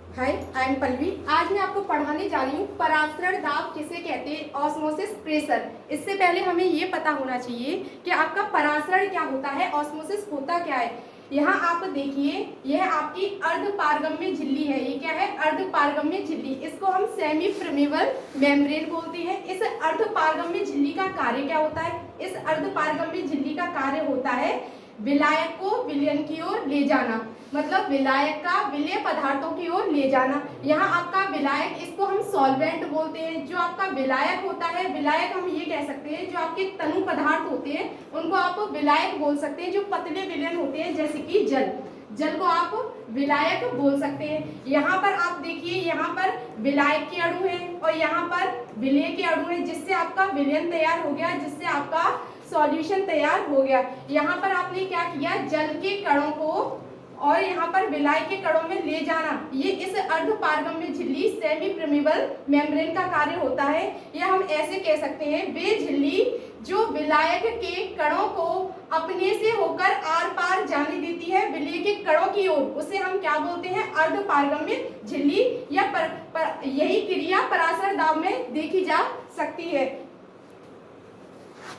Hi, I am Pallavi. आज मैं आपको पढ़ाने जा रही हूँ परासरण दाब किसे कहते हैं, ऑस्मोसिस प्रेशर। इससे पहले हमें ये पता होना चाहिए कि आपका परासरण क्या होता है, ऑस्मोसिस होता क्या है। यहाँ आप देखिए, यह आपकी अर्धपारगम्य झिल्ली है। ये क्या है? अर्धपारगम्य झिल्ली। इसको हम सेमी परमेबल मेम्ब्रेन बोलते हैं। इस अर्धपारगम्य झिल्ली का कार्य क्या होता है? इस अर्धपारगम्य झिल्ली का कार्य होता है विलायक को विलयन की ओर ले जाना, मतलब विलायक का विलेय पदार्थों की ओर ले जाना। यहाँ आपका विलायक, इसको हम सॉल्वेंट बोलते हैं। जो आपका विलायक होता है, विलायक हम ये कह सकते हैं, जो आपके तनु पदार्थ होते हैं उनको आप विलायक बोल सकते हैं। जो पतले विलयन होते हैं जैसे कि जल को आप विलायक बोल सकते हैं। यहाँ पर आप देखिए, यहाँ पर विलायक के अणु है और यहाँ पर विलेय के अणु है, जिससे आपका विलयन तैयार हो गया, जिससे आपका सॉल्यूशन तैयार हो गया। यहाँ पर आपने क्या किया, जल के कणों को और यहाँ पर विलाय के कणों में ले जाना। ये इस अर्धपारगम्य झिल्ली सेमी परमेबल मेम्ब्रेन का कार्य होता है। या हम ऐसे कह सकते हैं, वे झिल्ली जो विलायक के कणों को अपने से होकर आर पार जाने देती है विलेय के कणों की ओर, उसे हम क्या बोलते हैं? अर्धपारगम्य झिल्ली। या यही क्रिया परासरण दाब में देखी जा सकती है।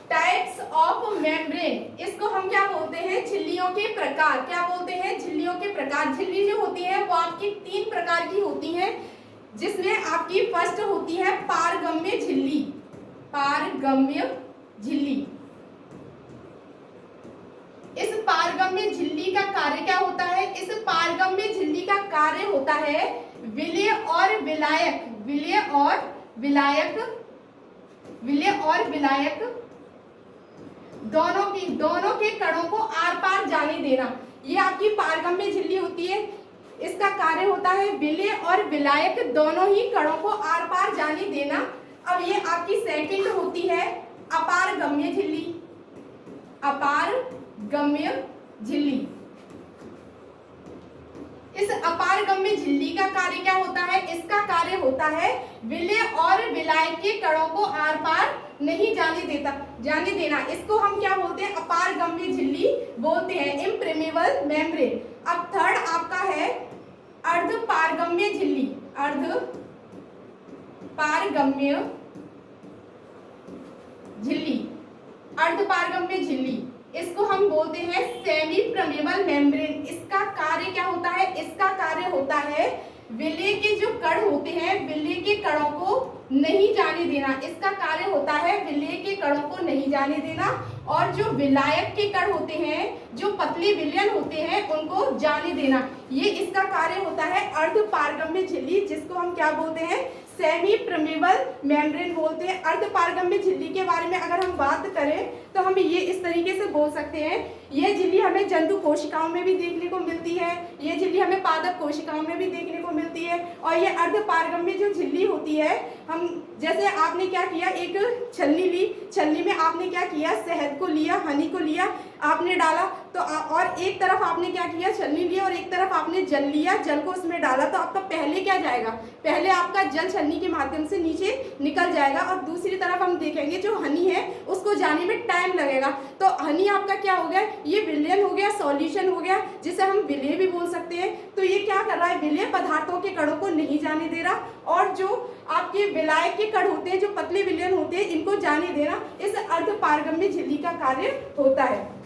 टाइप्स ऑफ मेम्ब्रेन, इसको हम क्या बोलते हैं? झिल्लियों के प्रकार। क्या बोलते हैं? झिल्लियों के प्रकार। झिल्ली जो होती है वो आपकी 3 प्रकार की होती है, जिसमें आपकी फर्स्ट होती है पारगम्य झिल्ली। पारगम्य झिल्ली। इस पारगम्य झिल्ली का कार्य क्या होता है? इस पारगम्य झिल्ली का कार्य होता है विलेय और विलायक, विलेय और विलायक दोनों के कणों को आर पार जाने देना। ये आपकी पारगम्य झिल्ली होती है। इसका कार्य होता है विलेय और विलायक दोनों ही कणों को आर पार जाने देना। अब ये आपकी सेकंड होती है अपारगम्य झिल्ली। अपारगम्य झिल्ली। इस अपारगम्य झिल्ली का कार्य क्या होता है? इसका कार्य होता है विलेय और विलायक के कणों को आर पार नहीं जाने देना। इसको हम क्या बोलते हैं? अपारगम्य झिल्ली बोलते हैं, इम्परमेबल मेम्ब्रेन। अब थर्ड आपका है अर्धपारगम्य झिल्ली। अर्धपारगम्य झिल्ली, इसको हम बोलते हैं सेमी परमेबल मेम्ब्रेन। इसका कार्य क्या होता है? इसका कार्य होता है विलेय के जो कण होते हैं, विलेय के कणों को नहीं जाने देना। इसका कार्य होता है विलेय के कणों को नहीं जाने देना, और जो विलायक के कण होते हैं, जो पतले विलयन होते हैं, उनको जाने देना। ये इसका कार्य होता है अर्धपारगम्य झिल्ली, जिसको हम क्या बोलते हैं? सेमी परमेबल मेम्ब्रेन बोलते हैं। अर्धपारगम्य झिल्ली के बारे में अगर हम बात करें तो हम ये इस तरीके से बोल सकते हैं, ये झिल्ली हमें जंतु कोशिकाओं में भी देखने को मिलती है, ये झिल्ली हमें पादप कोशिकाओं में भी देखने को मिलती है। और ये अर्धपारगम्य जो झिल्ली होती है, हम जैसे आपने क्या किया, एक छलनी ली, छलनी में आपने क्या किया, शहद को लिया, हनी को लिया, आपने डाला तो और एक तरफ आपने क्या किया, छलनी लिया और एक तरफ आपने जल लिया, जल को उसमें डाला, तो आपका पहले क्या जाएगा? पहले आपका जल छलनी के माध्यम से नीचे निकल जाएगा, और दूसरी तरफ हम देखेंगे जो हनी है उसको जाने में टाइम लगेगा। तो हनी आपका क्या हो गया? ये विलयन हो गया, सॉल्यूशन हो गया, जिसे हम विलेय भी बोल सकते हैं। तो ये क्या कर रहा है? विलेय पदार्थों के कणों को नहीं जाने दे रहा, और जो आपके विलायक के कण होते हैं, जो पतले विलयन होते हैं, इनको जाने देना इस अर्धपारगम्य झिल्ली का कार्य होता है।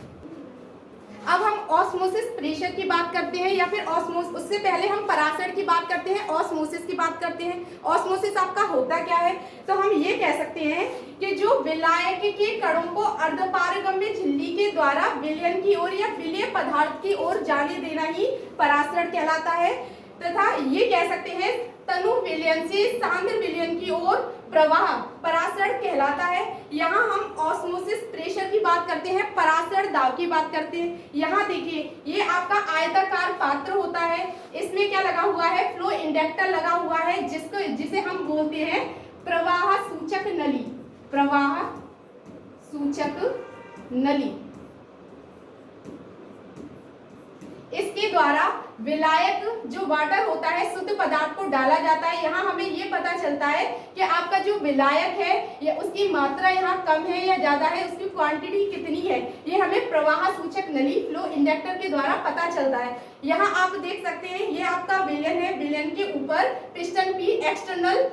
अब हम ऑस्मोसिस प्रेशर की बात करते हैं, या फिर उससे पहले हम परासरण की बात करते हैं, ऑस्मोसिस की बात करते हैं। ऑस्मोसिस आपका होता क्या है? तो हम ये कह सकते हैं कि जो विलायक के कणों को अर्धपारगम्य झिल्ली के द्वारा विलयन की ओर या विलेय पदार्थ की ओर जाने देना ही परासरण कहलाता है। तथा ये कह सकते हैं तनु विलयन से सांद्र विलयन की ओर प्रवाह परासरण कहलाता है। यहाँ हम ऑस्मोसिस प्रेशर की बात करते हैं, परासरण दाब की बात करते हैं। यहाँ देखिए, ये आपका आयताकार पात्र होता है, इसमें क्या लगा हुआ है? फ्लो इंडक्टर लगा हुआ है, जिसे हम बोलते हैं प्रवाह सूचक नली। प्रवाह सूचक नली। इसके द्वारा विलायक जो वाटर होता है, शुद्ध पदार्थ को डाला जाता है। यहाँ हमें ये पता चलता है कि आपका जो विलायक है या उसकी मात्रा यहाँ कम है या ज्यादा है, उसकी क्वांटिटी कितनी है, ये हमें प्रवाह सूचक नली फ्लो इंडक्टर के द्वारा पता चलता है। यहाँ आप देख सकते हैं, ये आपका विलयन है, विलयन के ऊपर पिस्टन पी एक्सटर्नल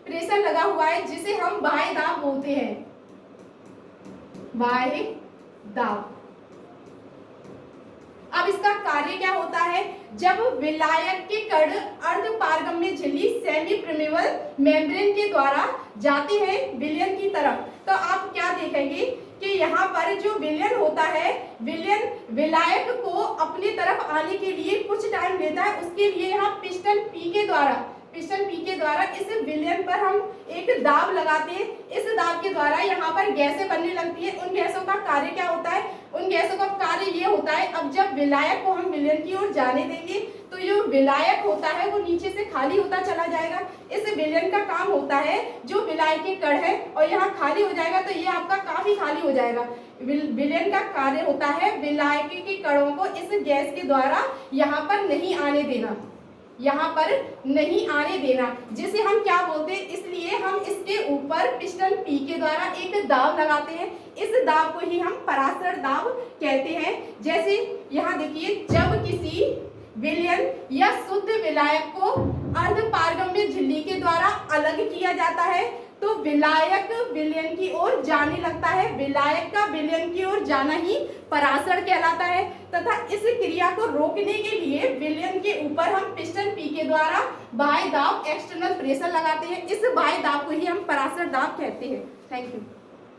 प्रेशर लगा हुआ है जिसे हम बाह्य दाब बोलते हैं, बाह्य दाब। अब इसका कार्य क्या होता है, जब विलायक के कण अर्ध पारगम्य झिल्ली सेमी परमेबल मेम्ब्रेन के द्वारा जाते हैं विलयन की तरफ, तो आप क्या देखेंगे कि यहाँ पर जो विलयन होता है, विलयन विलायक को अपनी तरफ आने के लिए कुछ टाइम लेता है। उसके लिए यहाँ पिस्टन पी के द्वारा इस विलयन पर हम एक दाब लगाते हैं। इस दाब के द्वारा यहाँ पर गैसें बनने लगती है। उन गैसों का कार्य क्या होता है, उन गैसों का कार्य ये होता है, अब जब विलायक को हम विलयन की ओर जाने देंगे तो जो विलायक होता है वो नीचे से खाली होता चला जाएगा। इस विलयन का काम होता है, जो विलायक के कण है और यहाँ खाली हो जाएगा तो ये आपका काफी खाली हो जाएगा। विलयन का कार्य होता है विलायक के कणों को इस गैस के द्वारा यहाँ पर नहीं आने देना, जिसे हम क्या बोलते हैं, इसलिए हम इसके ऊपर पिस्टन पी के द्वारा एक दाब लगाते हैं। इस दाब को ही हम परासरण दाब कहते हैं। जैसे यहाँ देखिए, जब किसी विलयन या शुद्ध विलायक को अर्ध पारगम्य झिल्ली के द्वारा अलग किया जाता है तो विलायक विलयन की ओर जाने लगता है। विलायक का विलयन की ओर जाना ही परासरण कहलाता है तथा इस क्रिया को रोकने के लिए विलयन के ऊपर हम पिस्टन पी के द्वारा बाह्य दाब एक्सटर्नल प्रेशर लगाते हैं। इस बाह्य दाब को ही हम परासरण दाब कहते हैं। Thank you.